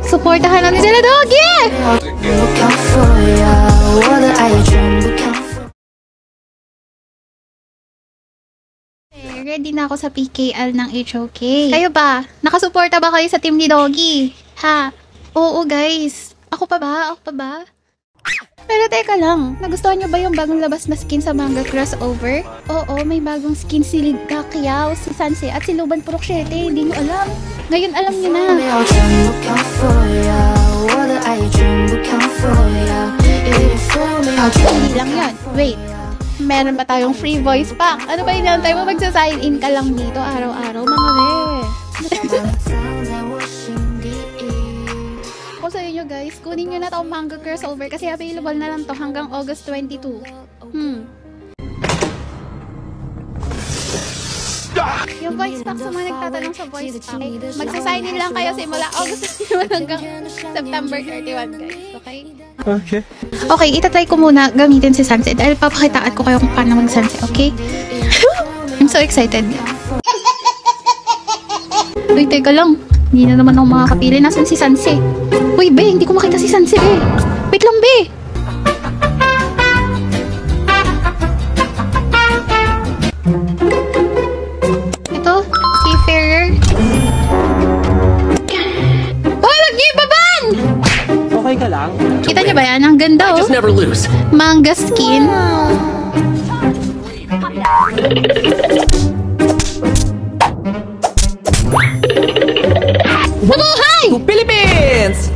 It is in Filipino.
Supportahan natin sila, Doggy! Ready na ako sa PKL ng HOK. Kayo ba? Nakasuporta ba kayo sa team ni Doggy? Ha? Oo guys. Ako pa ba? Pero teka lang, nagustuhan nyo ba yung bagong labas na skin sa manga crossover? Oo, may bagong skin si Lidka Kiao, si Sanse at si Luban Purokshete. Hindi nyo alam. Ngayon alam nyo na. Hindi lang yun. Wait. Meron pa tayong free voice pack. Ano ba inantay mo? Magsa-sign in ka lang dito araw-araw, mga be. Ako sa inyo guys, kunin nyo na tong manga crossover kasi available na lang to hanggang August 22. Yung voice pack sa mga nagtatanong sa voice pack, magsa-sign in lang kayo simula August 21 hanggang September 31 guys. Okay? Okay, itatry ko muna gamitin si Sanse dahil papakitaan ko kayo kung paano mag-Sanse, okay? I'm so excited. Uy, teka lang. Hindi na naman ako makakapili. Nasaan si Sanse? Uy, be, hindi ko makita si Sanse, be. Wait lang, be. Ito, Seafarer. Oh, nag-ibaban! Okay ka lang? Kita niyo ba yan? Ang ganda, oh. Manga skin. Mabuhay! Philippines!